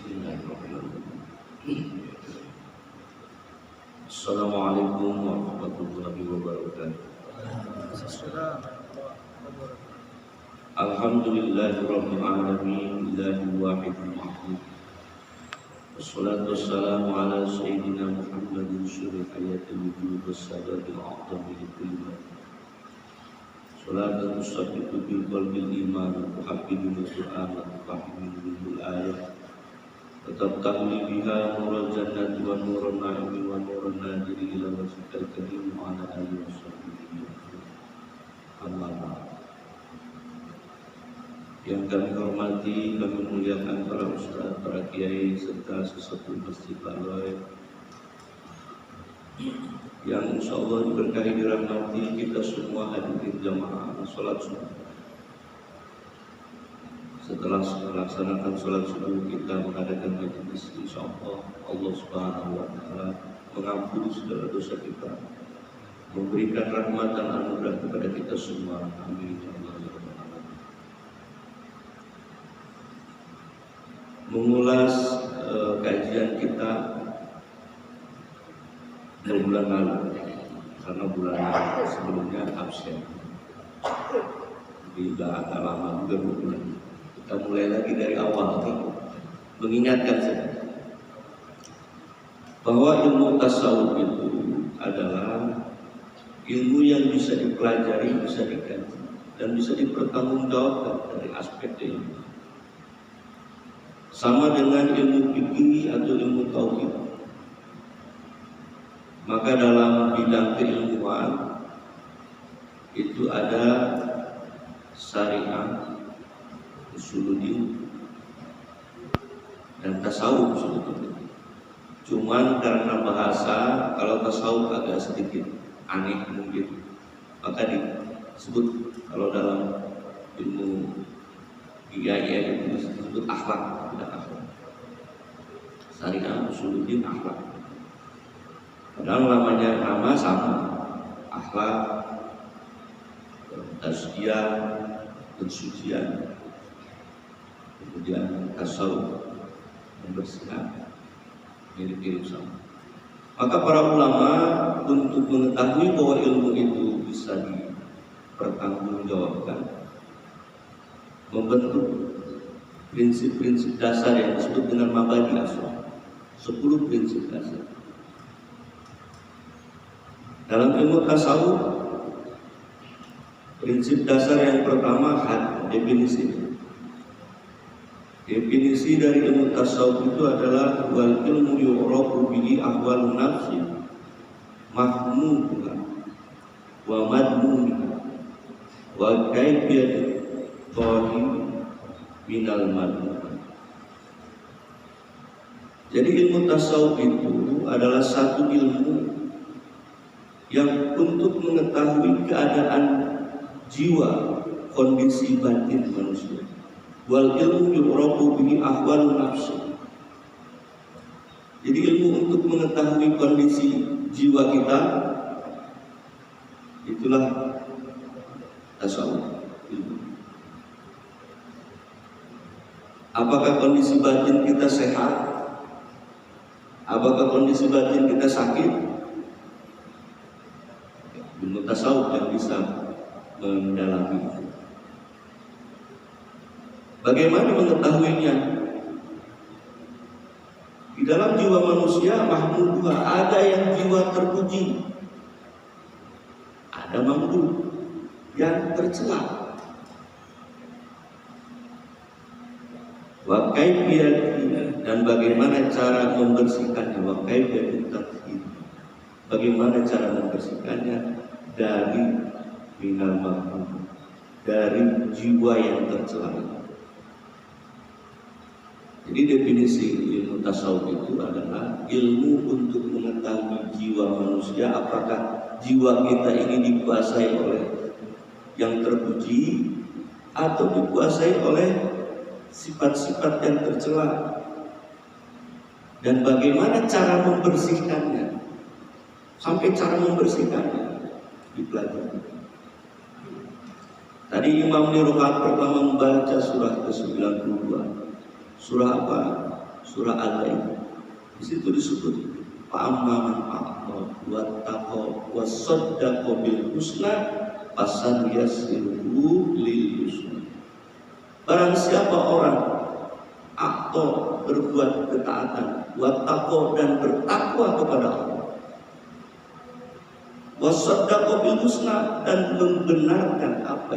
Bismillahirrahmanirrahim. Assalamualaikum warahmatullahi wabarakatuh. Alhamdulillahirabbil alamin, illahil wahidil mahmud. Wassalatu wassalamu ala sayyidina Muhammadin syuril hayatil wujud wassababil a'zami likulli. Salatu wassabitu bil qalbil iman wa habibul Qur'an wa fahimul ayat. Tetapkan biha nurul jannati wa nurun na'imi wa nurun nadiri ila wajhikal karim wa ala alihi wa sahbihi. Amma ba'd. Yang kami hormati, kami muliakan para ustaz, para kiai serta sesepuh Masjid Baloi yang insyaallah diberkahi dirahmati kita semua hadirin jamaah salat subuh. Setelah melaksanakan sholat subuh, kita mengadakan majelis, insyaallah Allah Subhanahu wa Ta'ala mengampuni segala dosa kita, memberikan rahmat dan anugerah kepada kita semua. Amin. Mengulas kajian kita bulan lalu, karena bulan sebelumnya absen, jadi agak lama juga bulan. Kita mulai lagi dari awal, mengingatkan saja bahwa ilmu tasawuf itu adalah ilmu yang bisa dipelajari, bisa dikaji, dan bisa dipertanggungjawabkan dari aspek ilmu. Sama dengan ilmu fikih atau ilmu tauhid. Maka dalam bidang keilmuan itu ada syariah, usuluddin dan tasawuf sebetulnya. Cuman karena bahasa, kalau tasawuf agak sedikit aneh mungkin, maka disebut kalau dalam ilmu IAIN itu disebut akhlak, tidak akhlak. Syariah, usuluddin, akhlak. Padahal namanya nama sama, akhlak, tazkiyah, pensucian. Kemudian tasawuf, membersihkan, mirip-mirip sama. Maka para ulama untuk mengetahui bahwa ilmu itu bisa dipertanggungjawabkan, membentuk prinsip-prinsip dasar yang disebut dengan mabadi asal, 10 prinsip dasar. Dalam ilmu tasawuf, prinsip dasar yang pertama definisi. Definisi dari ilmu tasawuf itu adalah wal ilmu yu'rafu bihi ahwalun nafsi mahmudah wa madmudah wa kaifiyat dhahir minal madmudah. Jadi ilmu tasawuf itu adalah satu ilmu yang untuk mengetahui keadaan jiwa, kondisi batin manusia. Wal ilmu yu'rafu bihi ahwalun nafsi. Jadi ilmu untuk mengetahui kondisi jiwa kita, itulah tasawuf. Apakah kondisi batin kita sehat? Apakah kondisi batin kita sakit? Ilmu tasawuf yang bisa mendalami. Bagaimana mengetahuinya? Di dalam jiwa manusia mahmudah, ada yang jiwa terpuji, ada mamdud yang tercela. Wa kaifiyat, dan bagaimana cara membersihkannya? Wa kaifiyat tathhir, bagaimana cara membersihkannya dari minal mamdud, dari jiwa yang tercela. Jadi definisi ilmu tasawuf itu adalah ilmu untuk mengetahui jiwa manusia, apakah jiwa kita ini dikuasai oleh yang terpuji atau dikuasai oleh sifat-sifat yang tercela, dan bagaimana cara membersihkannya. Sampai cara membersihkannya dipelajari. Tadi Imam di rakaat pertama membaca surah ke-92. Surah apa? surah Al-Baqarah. Di situ disebut fa'amma man a'ta wattaqa wasaddaqa bil husna fasanuyassiruhu lil yusra. Barang siapa orang a'ta berbuat ketaatan, wattaqa dan bertakwa kepada Allah, wasaddaqa bil husna dan membenarkan apa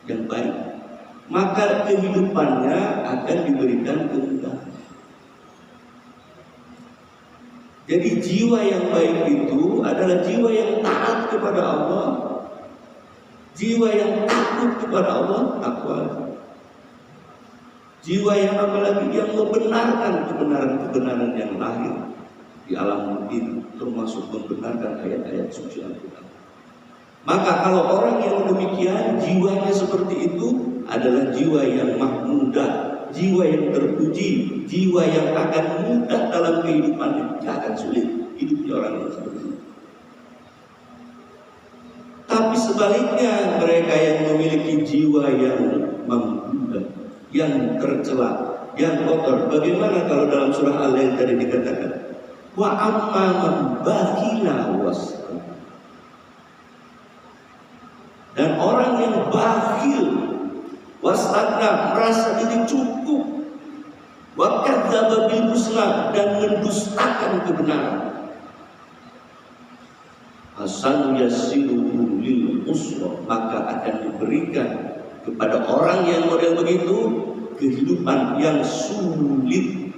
yang baik, maka kehidupannya akan diberikan kemudahan. Jadi jiwa yang baik itu adalah jiwa yang taat kepada Allah, jiwa yang takut kepada Allah, takwa. Jiwa yang apalagi yang membenarkan kebenaran-kebenaran yang lahir di alam ini, termasuk membenarkan ayat-ayat suci Al-Quran. Maka kalau orang yang demikian, jiwanya seperti itu adalah jiwa yang mahmudah, jiwa yang terpuji, jiwa yang akan mudah dalam kehidupan, tidak akan sulit hidupnya orang yang seperti itu. Tapi sebaliknya, mereka yang memiliki jiwa yang menggoda, yang tercela, yang kotor, bagaimana kalau dalam surah Al-Lail tadi dikatakan wa amma man bakhila wastakbara. Dan orang yang bakhil wastakbara, merasa diri cukup, wa kadzdzaba bil husna, dan mendustakan kebenaran, fasanuyassiruhu lil usra, maka akan diberikan kepada orang yang model begitu kehidupan yang sulit.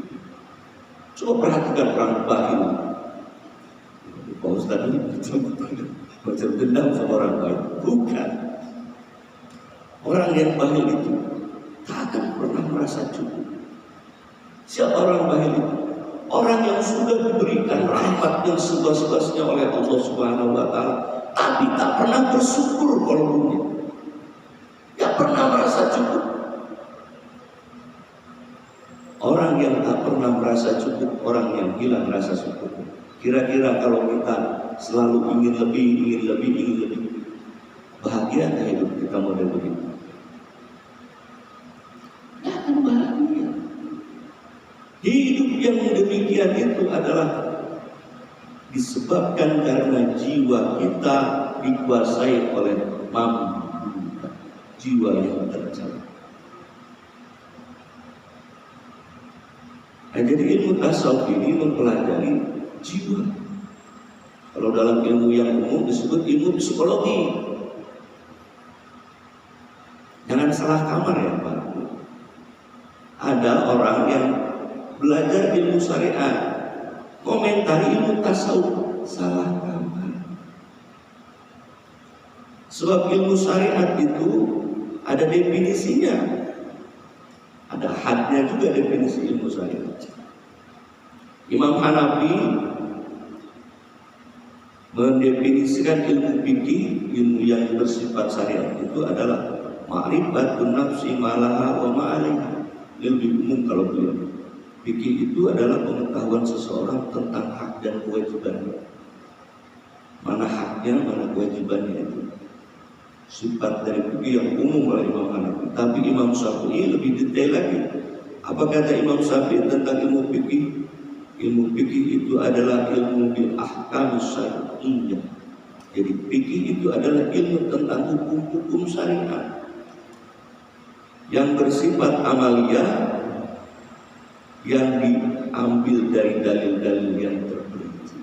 Coba perhatikan orang bakhil. Pak Ustaz ini macam dendam sama orang baik. Bukan. Orang yang bakhil itu tak akan pernah merasa cukup. Siapa orang bakhil itu? Orang yang sudah diberikan rahmat yang seluas-luasnya oleh Allah Subhanahu wa Ta'ala, tapi tak pernah bersyukur kalau punya. Tak pernah merasa cukup. Orang yang tak pernah merasa cukup, orang yang hilang rasa syukur. Kira-kira kalau kita selalu ingin lebih, bahagia hidup kita model begitu? Tidak akan bahagia. Hidup yang demikian itu adalah disebabkan karena jiwa kita dikuasai oleh mampu, jiwa yang tercela. Nah, jadi ilmu tasawuf ini mempelajari jiwa. Kalau dalam ilmu yang umum disebut ilmu psikologi. Jangan salah kamar ya Pak. Ada orang yang belajar ilmu syariat, komentari ilmu tasawuf, salah kamar. Sebab ilmu syariat itu ada definisinya. Ada hadnya juga definisi ilmu syariat. Imam Hanafi mendefinisikan ilmu fikih, ilmu yang bersifat syariat itu adalah ma'rifatun nafsi malaha wa ma'alaiha. Lebih umum kalau beliau. Fikih itu adalah pengetahuan seseorang tentang hak dan kewajibannya. Mana haknya, mana kewajibannya itu. Sifat dari fikih yang umum oleh Imam Hanafi. Tapi Imam Syafi'i lebih detail lagi. Apa kata Imam Syafi'i tentang ilmu fikih? Ilmu fikih itu adalah ilmu bil ahkam syar'iyyah. Jadi fikih itu adalah ilmu tentang hukum-hukum syariat yang bersifat amaliyah, yang diambil dari dalil-dalil yang terperinci.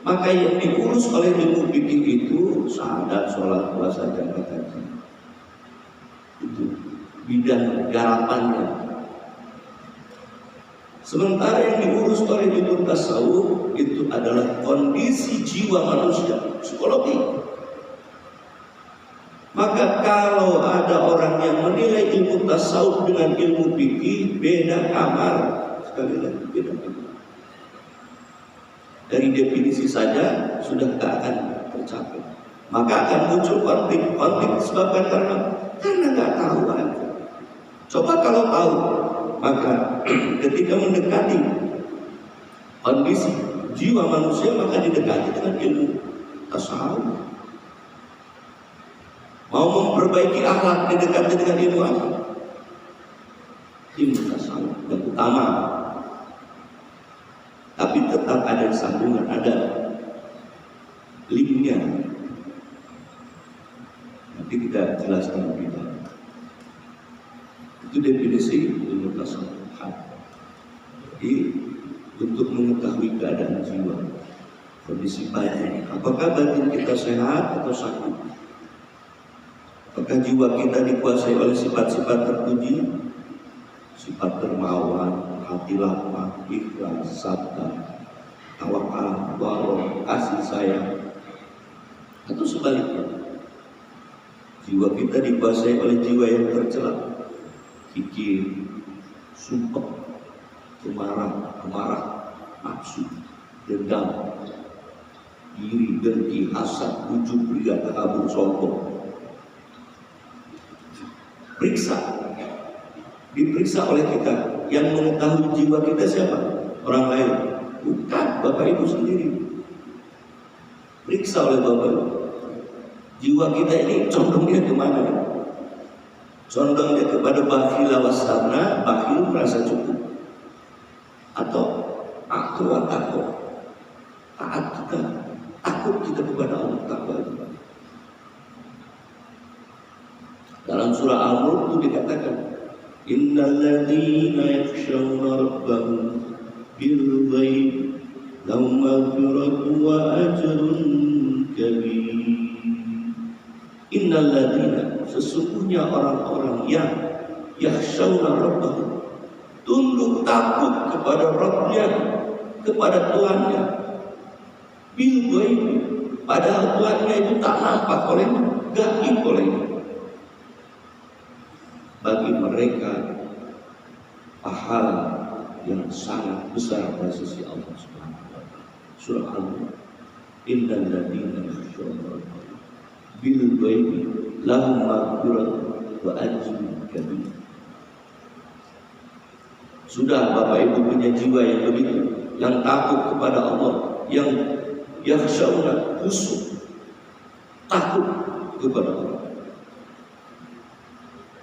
Maka yang diurus oleh ilmu fikih itu syahadat, sholat, puasa, zakat, haji. Itu bidang garapannya. Sementara yang diurus oleh ilmu tasawuf itu adalah kondisi jiwa manusia, psikologi. Maka kalau ada orang yang menilai ilmu tasawuf dengan ilmu fikih, beda kamar. Sekali lagi beda kamar. Dari definisi saja sudah tak akan tercapai. Maka akan muncul konflik disebabkan karena nggak tahu aja. Coba kalau tahu, maka ketika mendekati kondisi jiwa manusia, maka didekati dengan ilmu tasawuf. Mau memperbaiki akhlak, didekati dengan ilmu apa? Ilmu tasawuf. utama, tapi tetap ada sambungan, ada linknya. Nanti kita jelaskan lebih dalam. Itu definisi ilmu tasawuf. Jadi untuk mengetahui keadaan jiwa, kondisi batin, apakah batin kita sehat atau sakit? Apakah jiwa kita dikuasai oleh sifat-sifat terpuji, sifat dermawan, hati lapang, ikhlas, sabar, tawakal, warok, kasih sayang, atau sebaliknya? Jiwa kita dikuasai oleh jiwa yang tercela, kikir, sumpah, kemarah, nafsu, dendam, iri, dengki, hasad, ujub, riya, takabur, sombong. Diperiksa oleh kita. Yang mengetahui jiwa kita siapa? Orang lain? Bukan, Bapak Ibu sendiri. Periksa oleh Bapak Ibu. Jiwa kita ini condongnya kemana? Condongnya kepada bakhil wasana, bakhil merasa cukup, atau takwa, taat kita, takut kita kepada Allah, takwa itu. Dalam surah Al-Mulk itu dikatakan, innal ladzina yakhshawna rabbahum bil ghaib lahum maghfiratun wa ajrun kabir. Innal ladzina, sesungguhnya orang-orang yang yakhshawna rabbahum, tunduk takut kepada Rabbnya, kepada Tuhannya, bil ghaib, padahal Tuhannya itu tak nampak olehnya, gaib olehnya. Bagi mereka pahala yang sangat besar dari sisi Allah Subhanahu wa taala. Surah Al-Mulk. Innal ladzina yakhshawna rabbahum bil ghaibi lahum maghfiratun wa ajrun kabir. Sudah Bapak Ibu punya jiwa yang begitu, yang takut kepada Allah, yang yakhshawna, khusyuk, takut kepada Allah.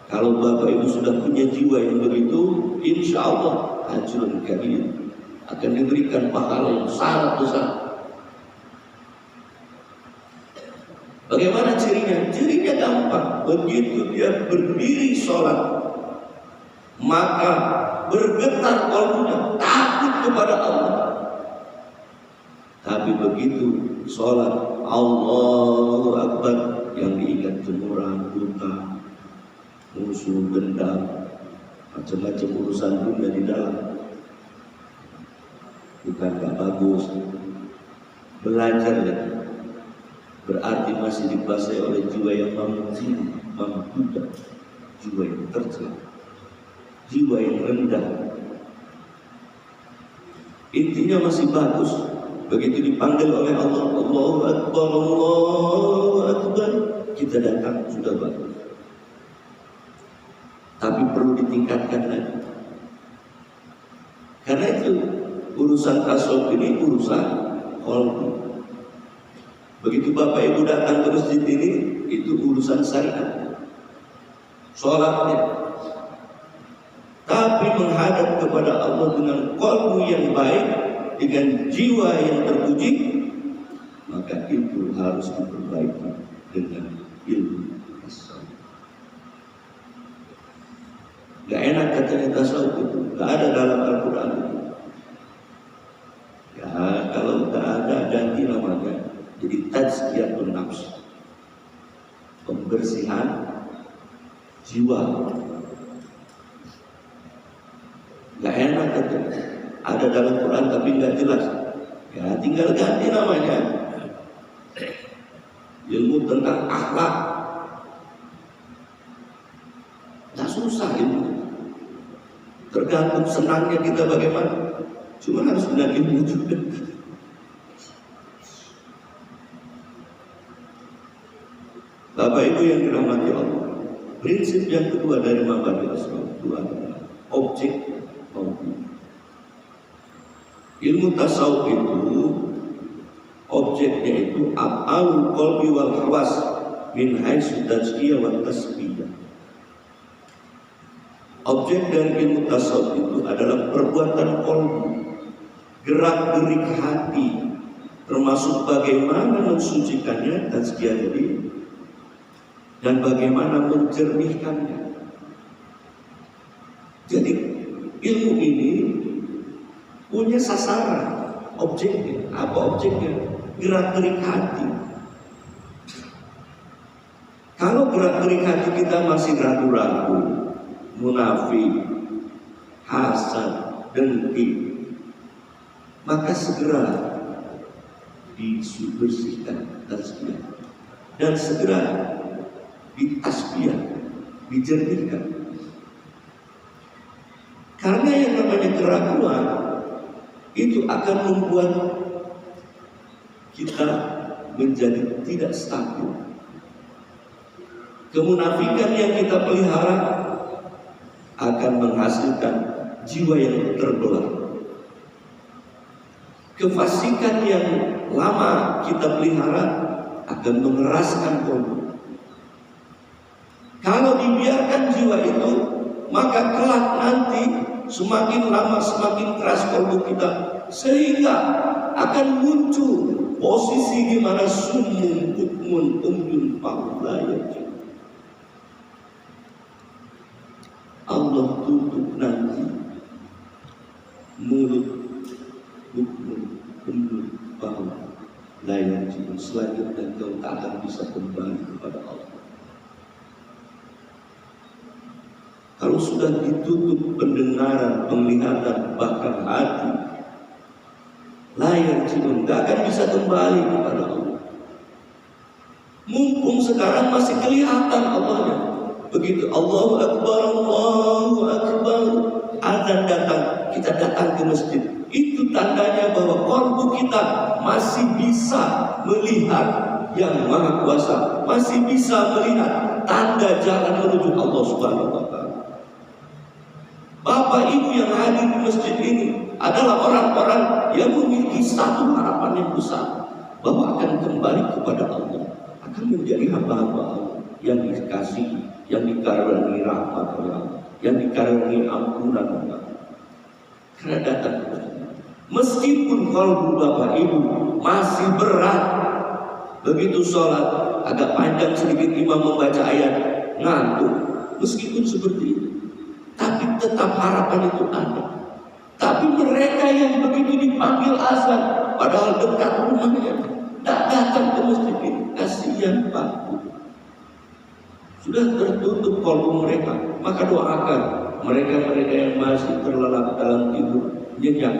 Kalau Bapak Ibu sudah punya jiwa yang begitu, insya Allah ajrun kabir, akan diberikan pahala yang sangat besar. Bagaimana cirinya? Cirinya gampang. Begitu dia berdiri sholat, maka bergetar kalbunya, takut kepada Allah. Tapi begitu sholat, Allahu Akbar, yang diingat jemuran, hutang, musuh, dendam, macam-macam urusan dunia di dalam. Bukan gak bagus. Belajar lagi. Berarti masih dikuasai oleh jiwa yang membudak, jiwa yang tercela, jiwa yang rendah. Intinya masih bagus. Begitu dipanggil oleh Allah, Allahu Akbar, Allahu Akbar, kita datang, sudah bagus. Tapi perlu ditingkatkan lagi. Karena itu urusan tasawuf ini urusan qalbi. Begitu Bapak Ibu datang ke masjid ini, itu urusan syariat, sholatnya. Tapi menghadap kepada Allah dengan qalbu yang baik, dengan jiwa yang terpuji, maka itu harus diperbaiki dengan ilmu tasawuf. Gak enak katanya tasawuf itu, gak ada dalam Al-Quran itu. Ya kalau gak ada ganti namanya, jadi tazkiyatun nafs, pembersihan jiwa. Gak enak katanya, ada dalam Quran tapi gak jelas. Ya tinggal ganti namanya, ilmu tentang akhlak. Gak susah ilmu, tergantung senangnya kita bagaimana. Cuma harus dengan ilmu juga. Bapak Ibu yang dirahmati Allah, prinsip yang kedua dari mabadi tasawuf itu adalah objek maupun. Ilmu tasawuf itu objeknya itu af'alul qalbi wal hawas min haitsu tazkiyah wa tasbiyah. Objek dari ilmu tasawuf itu adalah perbuatan qalbu, gerak-gerik hati, termasuk bagaimana mensucikannya tazkiyah diri dan bagaimana menjernihkannya. Jadi ilmu ini punya sasaran, objeknya. Apa objeknya? Gerak-gerik hati. Kalau gerak-gerik hati kita masih ragu-ragu, munafik, hasad, dengki, maka segera dibersihkan tazkiyah dan segera ditasbiyah, dijernihkan. Karena yang namanya keraguan itu akan membuat kita menjadi tidak stabil. Kemunafikan yang kita pelihara akan menghasilkan jiwa yang terbelah. Kefasikan yang lama kita pelihara akan mengeraskan qalbu. Kalau dibiarkan jiwa itu, maka kelak nanti semakin lama semakin keras qalbu kita, sehingga akan muncul posisi di mana summun bukmun umyun fahum la yarji'un. Allah tutup nanti mulut bukmun umyun fahum la yarji'un. Selanjutnya kau tak akan bisa kembali kepada Allah. Kalau sudah ditutup pendengaran, penglihatan, bahkan hati, layar cium, gak akan bisa kembali kepada Allah. Mumpung sekarang masih kelihatan Allahnya. Begitu Allahu Akbar, azan datang, kita datang ke masjid. Itu tandanya bahwa qalbu kita masih bisa melihat yang Maha Kuasa, masih bisa melihat tanda jalan menuju Allah Subhanahu wa Ta'ala. Bapak Ibu yang hadir di masjid ini adalah orang-orang yang memiliki satu harapan yang besar, bahwa akan kembali kepada Allah, akan menjadi hamba-hamba Allah yang dikasihi, yang dikaruniai rahmat oleh Allah, yang dikaruniai ampunan oleh Allah. Karena datang ke masjid, meskipun kalbu Bapak Ibu masih berat, begitu sholat agak panjang sedikit, imam membaca ayat ngantuk, meskipun seperti itu, tapi tetap harapan itu ada. Tapi mereka yang begitu dipanggil azan, padahal dekat rumahnya, tidak datang ke masjid ini, kasihan Pak. Sudah tertutup kalbu mereka, maka doakan mereka-mereka yang masih terlelap dalam tidur nyenyak,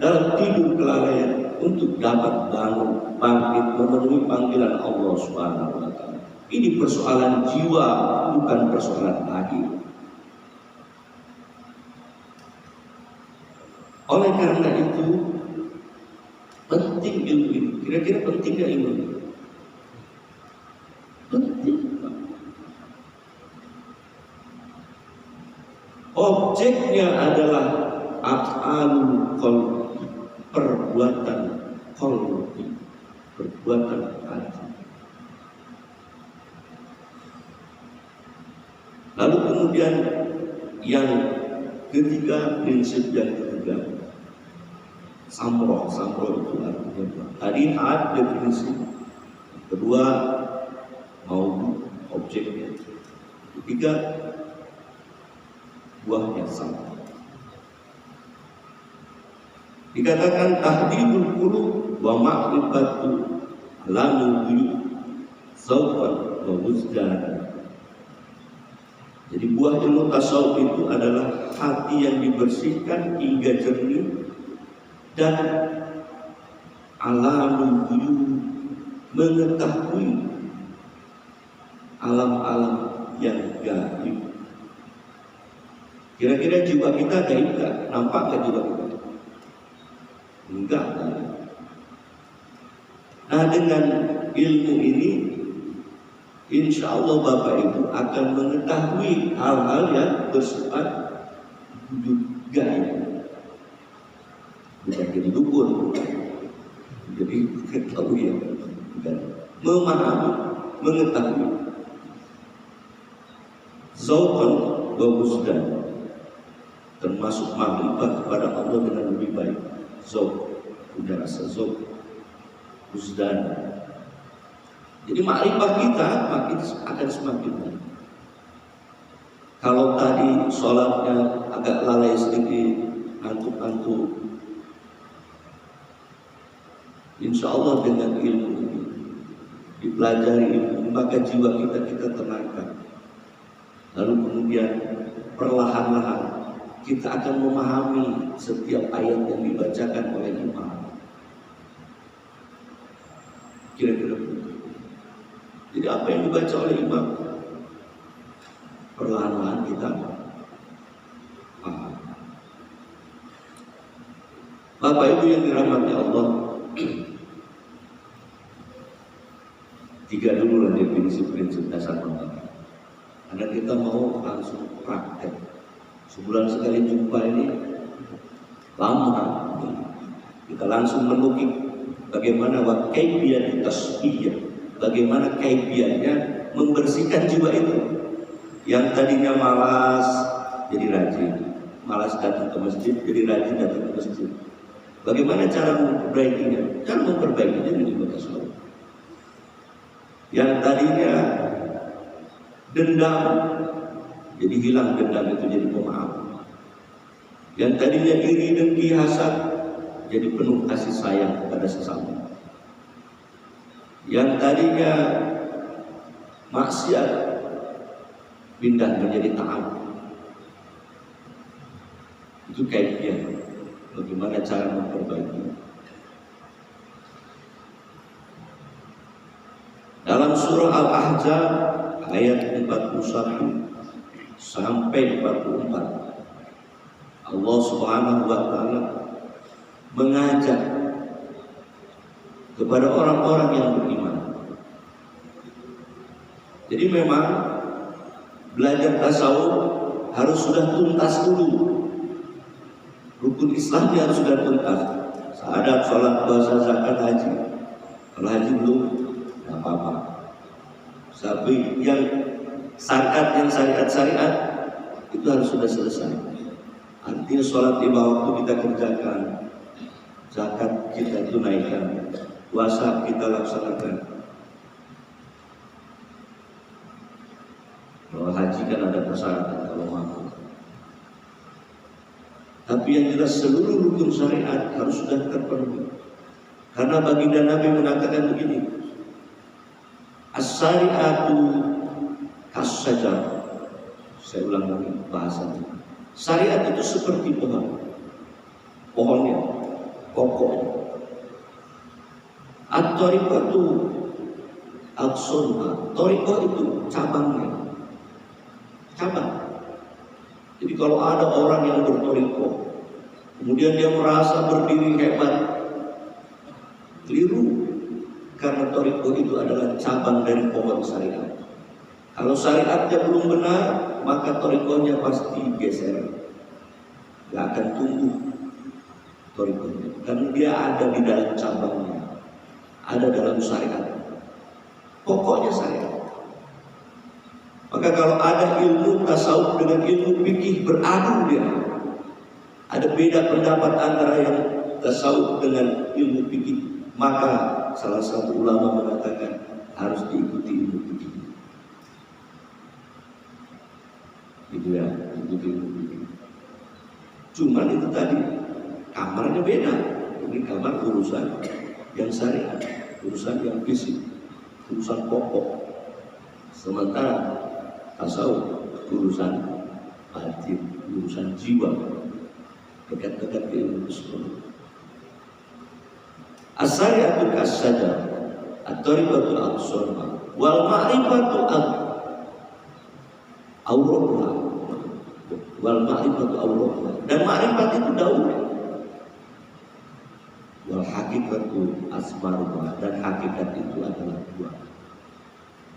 dalam tidur kelalaian, untuk dapat bangun, bangkit, memenuhi panggilan Allah Subhanahu wa Ta'ala. Ini persoalan jiwa, bukan persoalan lahir. Oleh karena itu penting ilmu ini. Kira-kira penting gak ilmu ini? Penting. Objeknya adalah af'alul qalbi, perbuatan qalbi, perbuatan hati. Lalu kemudian yang ketiga, prinsip yang ketiga, samroh itu artinya apa? Tadi had definisi, kedua mau objeknya, ketiga buahnya samroh. Dikatakan tahdidul qulub wa ma'rifatu lamul ghuyub zawqan wa wujdan. Jadi buah ilmu tasawuf itu adalah hati yang dibersihkan hingga jernih, dan alamul ghuyub, mengetahui alam-alam yang gaib. Kira-kira jiwa kita gaib gak? Nampak gak jiwa kita? Enggak. Nah, dengan ilmu ini, insya Allah Bapak Ibu akan mengetahui hal-hal yang bersifat wujud gaib. Bukan jadi dukun, jadi ketahui ya, bukan memahami, mengetahui. Zauqan wa wujdan, termasuk makrifat kepada Allah dengan lebih baik. Zauq, punya rasa zauq, husdan. Jadi makrifat kita makin akan semakin baik. Kalau tadi sholatnya agak lalai sedikit, ngantuk-ngantuk, insya Allah dengan ilmu ini, dipelajari ilmu, maka jiwa kita tenangkan. Lalu kemudian perlahan-lahan kita akan memahami setiap ayat yang dibacakan oleh imam. Kira-kira begitu. Jadi apa yang dibaca oleh imam, perlahan-lahan kita paham. Bapak Ibu yang dirahmati Allah, tiga dulu lah definisi prinsip dasar normatif. Karena kita mau langsung praktek. Sebulan sekali jumpa ini lama. Kita langsung menukik bagaimana kaifiat tasbih, bagaimana kaifiatnya membersihkan jiwa itu. Yang tadinya malas jadi rajin, malas datang ke masjid jadi rajin datang ke masjid. Bagaimana cara memperbaikinya? Cara memperbaikinya dengan ibadah sholat. Yang tadinya dendam jadi hilang dendam itu, jadi pemaaf. Yang tadinya iri, dengki, hasad jadi penuh kasih sayang kepada sesama. Yang tadinya maksiat pindah menjadi taat. Itu kaifiat bagaimana cara memperbaiki. Dalam surah Al-Ahzab ayat 41 sampai 44, Allah Subhanahu wa taala mengajak kepada orang-orang yang beriman. Jadi memang belajar tasawuf harus sudah tuntas dulu. Rukun Islamnya harus sudah tuntas. Syahadat, sholat, puasa, zakat, haji. Kalau haji belum, tidak apa-apa. Tapi yang syariat itu harus sudah selesai. Artinya sholat lima waktu kita kerjakan, zakat kita tunaikan, puasa kita laksanakan. Kalau haji kan ada persyaratan kalau mampu. Tapi yang jelas seluruh rukun syariat harus sudah terpenuhi. Karena baginda Nabi mengatakan begini, as-syari'atu kas-syajar. Saya ulang lagi bahasanya. Syariat itu seperti pohon. Pohonnya, pokoknya. At-thariqatu al-sunnah. Thariqah itu cabangnya. Cabang. Jadi kalau ada orang yang berthariqah, kemudian dia merasa berdiri hebat, keliru. Karena thariqah itu adalah cabang dari pohon syariat. Kalau syariatnya belum benar, maka thariqahnya pasti geser, gak akan tumbuh thariqahnya. Karena dia ada di dalam cabangnya, ada dalam syariat. Pokoknya syariat. Maka kalau ada ilmu tasawuf dengan ilmu fikih beradu dia, ada beda pendapat antara yang tasawuf dengan ilmu fikih, maka salah satu ulama mengatakan harus diikuti ilmu fikih. Gitu ya, ikuti ilmu fikih. Cuman itu tadi kamarnya beda. Ini kamar urusan yang syariat, urusan yang fisik, urusan pokok. Sementara tasawuf urusan batin, urusan jiwa, dekat-dekat ke ilmu tersebut. As-syari'atu kas-syajar, at-thariqatu al-sunnah, wal ma'rifatu al-awrah, wal ma'rifatu awrah. Dan ma'rifat itu daun. Wal hakikatu asmarullah, dan hakikat itu adalah buah.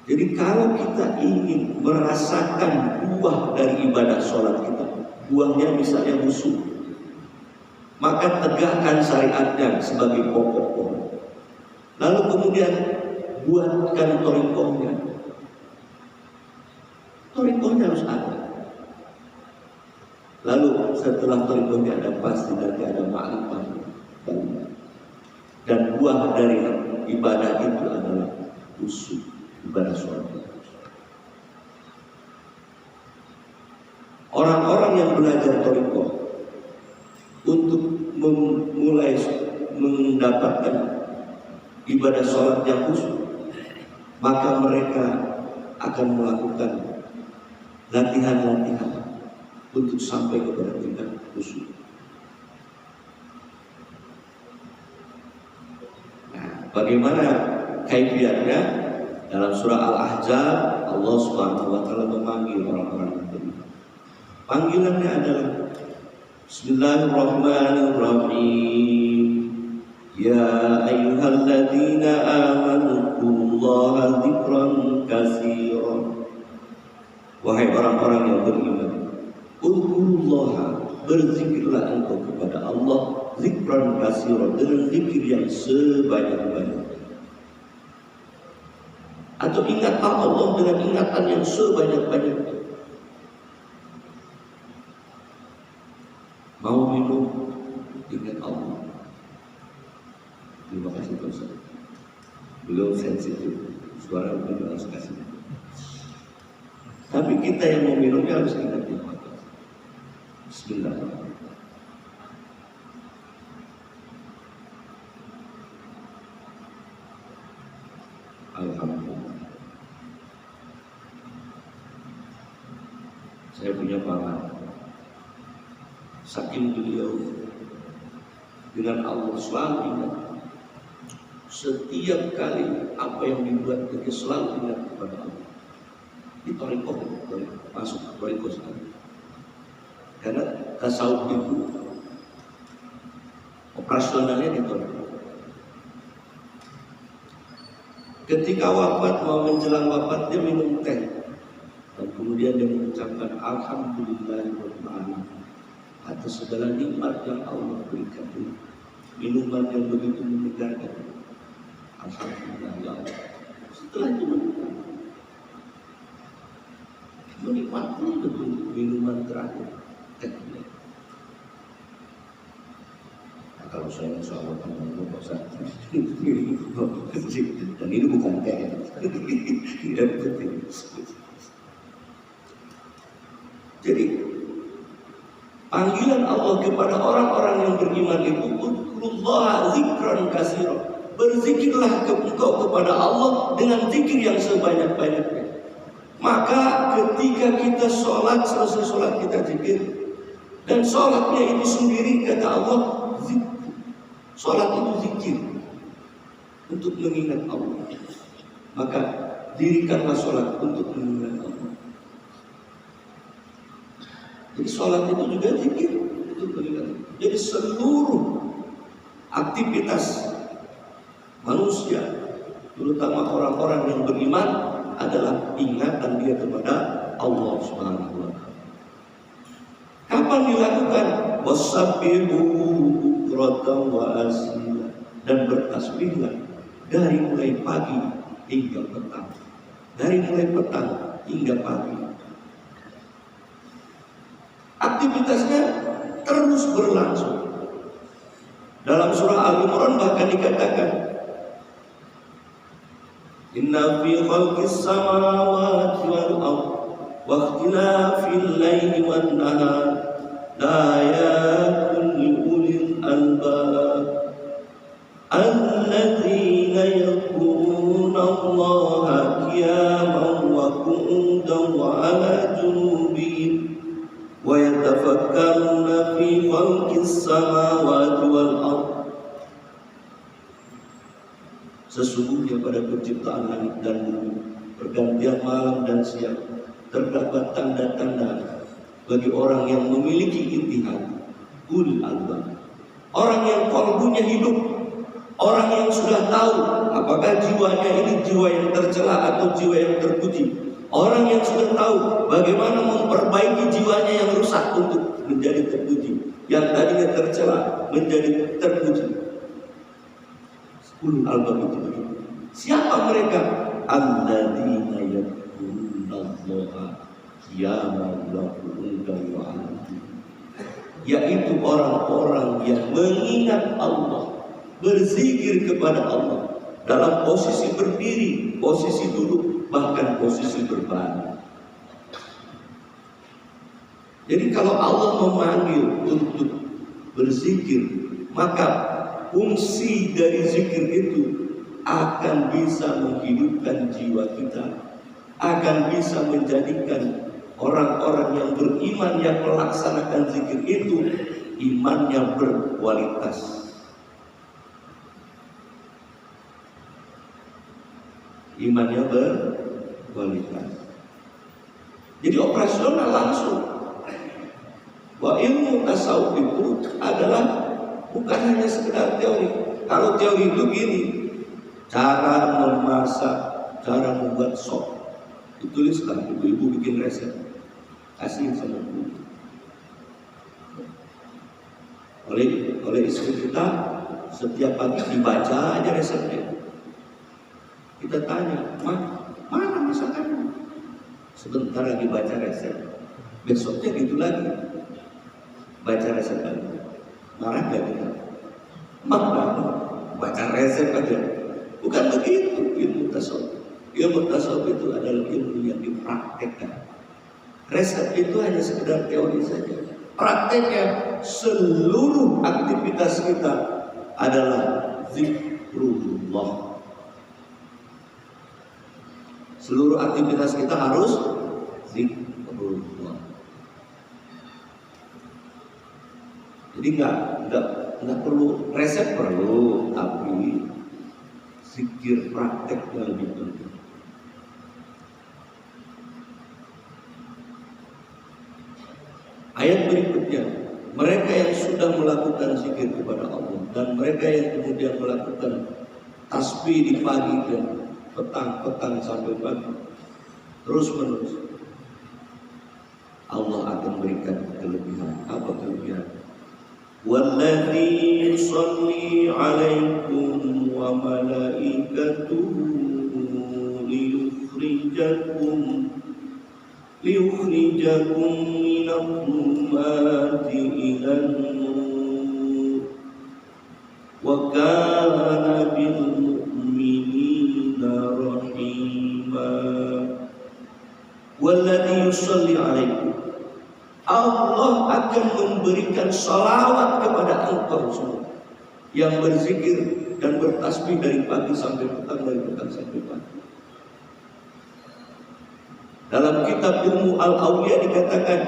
Jadi kalau kita ingin merasakan buah dari ibadah sholat kita, buahnya misalnya khusyuk, maka tegakkan syariatnya sebagai pokok. Lalu kemudian buatkan thariqahnya. Thariqahnya harus ada. Lalu setelah thariqah ada pasti nanti ada ma'rifah. Dan buah dari ibadah itu adalah khusyuk, ibadah sholat. Orang-orang yang belajar thariqah untuk memulai mendapatkan ibadah sholat yang khusyuk, maka mereka akan melakukan latihan-latihan untuk sampai kepada tingkat khusyuk. Nah, bagaimana kaifiatnya? Dalam surah Al-Ahzab, Allah Subhanahu wa taala memanggil orang-orang yang beriman. Panggilannya adalah Bismillahirrahmanirrahim. Ya ayyuhalladzina amanu qullaha dzikran katsiran. Wahai orang-orang yang beriman, Udzurullaha, berzikirlah engkau kepada Allah zikran katsiran, dengan zikir yang sebanyak-banyaknya. Atau ingatlah Allah dengan ingatan yang sebanyak-banyaknya. Mau minum, ingat Allah. Terima kasih Ustaz. Beliau sensitif, suara beliau harus kasih. Tapi kita yang mau minumnya harus ingat Allah. Bismillahirrahmanirrahim. Alhamdulillah. Saya punya paman. Saking beliau dengan Allah selalu ingat. Setiap kali apa yang dibuat dia selalu ingat kepada Allah. Di thariqah masuk thariqah sekali. Karena tasawuf itu operasionalnya di thariqah. Ketika wafat, mau menjelang wafat, dia minum teh. Dan kemudian dia mengucapkan Alhamdulillahirabbil alamin atas segala nikmat yang Allah berikan ini. Minuman yang begitu menyegarkan. Alhamdulillah ya Allah. Setelah itu menikmati betul minuman terakhir tehnya. Nah, kalau saya insya Allah akan membaca dan ini bukan teh, tidak penting. Jadi panggilan Allah kepada orang-orang yang beriman itu Udzurullaha dzikran katsiran. Berzikirlah engkau kepada Allah dengan zikir yang sebanyak-banyaknya. Maka ketika kita sholat, selesai sholat kita zikir. Dan sholatnya itu sendiri kata Allah zikir. Sholat itu zikir untuk mengingat Allah. Maka dirikanlah sholat untuk mengingat Allah. Jadi sholat itu juga zikir untuk mengingat Allah. Jadi seluruh aktivitas manusia, terutama orang-orang yang beriman, adalah ingatan dia kepada Allah Subhanahu wa taala. Kapan dilakukan? Wasabbihu bukratan wa asila, dan bertasbihlah dari mulai pagi hingga petang. Dari mulai petang hingga pagi. Aktivitasnya terus berlangsung. Dalam surah Al-Imran bahkan dikatakan Inna fi khalqis samawati wal ardh wa ikhtilafil laili wan nahar la ayatin li ulil albab alladzina yadhkuruna Allaha qiyaman wa qu'udan wa 'ala junubihim wa yatafakkaruna fi khalqis samawati wal ardh. Sesungguhnya pada penciptaan langit dan bumi, pergantian malam dan siang, terdapat tanda-tanda bagi orang yang memiliki intihad, ulul albab, orang yang qalbunya hidup, orang yang sudah tahu apakah jiwanya ini jiwa yang tercela atau jiwa yang terpuji, orang yang sudah tahu bagaimana memperbaiki jiwanya yang rusak untuk menjadi terpuji, yang tadinya tercela menjadi terpuji. Ulul albab itu begitu. Siapa mereka? Alladzina yadhkuruna Allaha qiyaman wa qu'udan wa 'ala junubihim. yaitu orang-orang yang mengingat Allah, berzikir kepada Allah dalam posisi berdiri, posisi duduk, bahkan posisi berbaring. Jadi kalau Allah memanggil untuk berzikir, maka fungsi dari zikir itu akan bisa menghidupkan jiwa kita, akan bisa menjadikan orang-orang yang beriman yang melaksanakan zikir itu imannya berkualitas. Imannya berkualitas. Jadi operasional langsung. Bahwa ilmu tasawuf itu adalah bukan hanya sekedar teori. Kalau teori itu gini, cara memasak, cara membuat sop, dituliskan, ibu-ibu bikin resep, kasih sama ibu. Oleh istri kita, setiap pagi dibaca aja resepnya. Kita tanya, mana masakannya? Sebentar lagi baca resep, besoknya gitu lagi, baca resep lagi. Marah gak kita? Marah, baca resep aja. Bukan begitu ilmu tasawuf. Ilmu tasawuf itu adalah ilmu yang dipraktekkan. Resep itu hanya sekedar teori saja. Prakteknya seluruh aktivitas kita adalah zikrullah. Seluruh aktivitas kita harus zikrullah. Jadi nggak perlu resep, perlu, tapi zikir prakteknya lebih penting. Ayat berikutnya, mereka yang sudah melakukan zikir kepada Allah dan mereka yang kemudian melakukan tasbih di pagi dan petang sampai pagi, terus menerus, Allah akan berikan kelebihan. Apa kelebihan? Walladzi yusalli 'alaikum wa malaikatuhu liyukhrijakum minadh-dhulumati ilan nur wa kana bil mu'minina rahima. Walladzi yusalli 'alaikum, Allah akan memberikan salawat kepada engkau semua yang berzikir dan bertasbih dari pagi sampai petang, dari petang sampai pagi. Dalam kitab Ilmu Al-Awliya dikatakan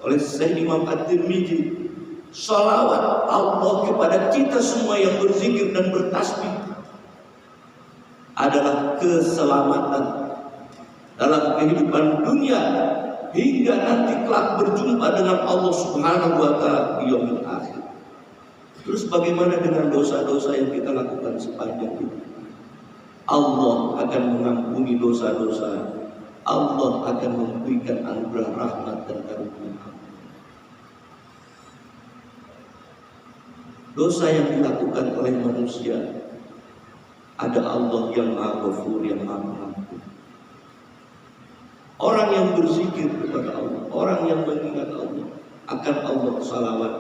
oleh Syekh Imam At-Tirmidzi, salawat Allah kepada kita semua yang berzikir dan bertasbih adalah keselamatan dalam kehidupan dunia hingga nanti kelak berjumpa dengan Allah Subhanahu wa Ta'ala di yaumil akhir. Terus bagaimana dengan dosa-dosa yang kita lakukan sepanjang hidup? Allah akan mengampuni dosa-dosa. Allah akan memberikan anugerah rahmat dan karunia. Dosa yang dilakukan oleh manusia, ada Allah yang Maha Ghafur, yang Maha Pengampun. Orang yang berzikir kepada Allah, orang yang mengingat Allah, akan Allah salawat,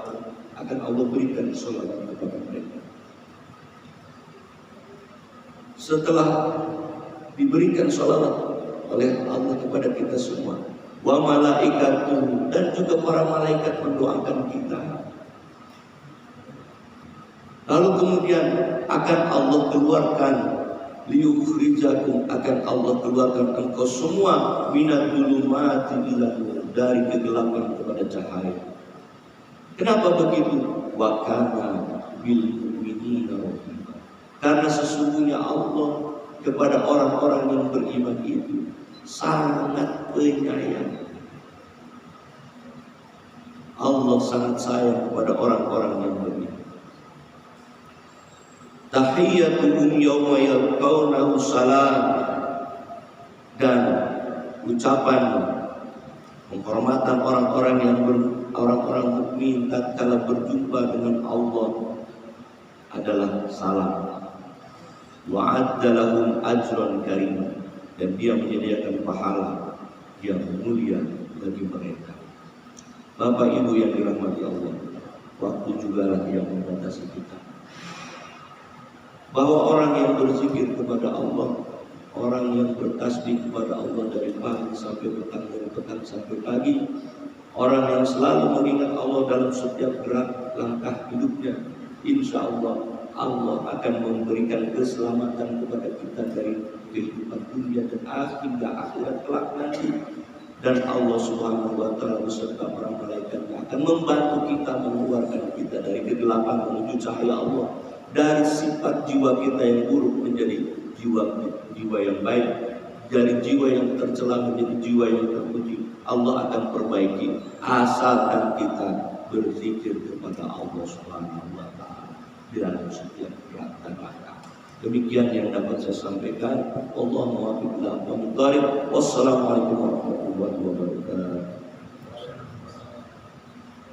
akan Allah berikan salawat kepada mereka. Setelah diberikan salawat oleh Allah kepada kita semua, wa malaikatuhu, dan juga para malaikat mendoakan kita. Lalu kemudian akan Allah keluarkan, liyukhrijakum, akan Allah keluarkan engkau semua minadh-dhulumati ilan nur, dari kegelapan kepada cahaya. Kenapa begitu? Wa kana bil mu'minina rahima, karena sesungguhnya Allah kepada orang-orang yang beriman itu sangat penyayang. Allah sangat sayang kepada orang-orang yang beriman. Tahiyyatuhum yawma yalqawnahu salam, dan ucapan penghormatan orang-orang yang orang-orang mukmin tatkala berjumpa dengan Allah adalah salam. Wa'adda lahum ajran karima, dan dia menyediakan pahala yang mulia bagi mereka. Bapak Ibu yang dirahmati Allah, waktu jugalah yang membatasi kita. Bahwa orang yang berzikir kepada Allah, orang yang bertasbih kepada Allah dari pagi sampai petang, dari petang sampai pagi, orang yang selalu mengingat Allah dalam setiap gerak langkah hidupnya, insya Allah Allah akan memberikan keselamatan kepada kita dari kehidupan dunia dan akhirat kelak nanti. Dan Allah Subhanahu wa Ta'ala beserta para malaikatnya akan membantu kita mengeluarkan kita dari kegelapan menuju cahaya Allah, dari sifat jiwa kita yang buruk menjadi jiwa yang baik, dari jiwa yang tercela menjadi jiwa yang terpuji. Allah akan perbaiki asalkan kita berzikir kepada Allah Subhanahu wa Ta'ala di dalam setiap gerak dan langkah. Demikian yang dapat saya sampaikan. Allahu a'lam. Wassalamualaikum warahmatullahi wabarakatuh.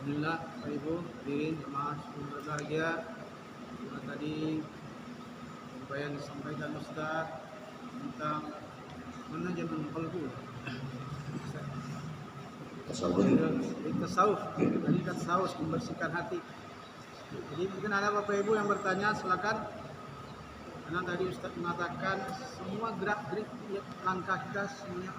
Alhamdulillah, Bapak Ibu, hadirin jemaah sekalian berbahagia. Tadi apa yang disampaikan Ustaz tentang manajemen qalbu. Tasawuf. Tadi tasawuf membersihkan hati. Jadi mungkin ada Bapak Ibu yang bertanya, silakan. Karena tadi Ustaz mengatakan semua gerak-gerik langkah kita semuanya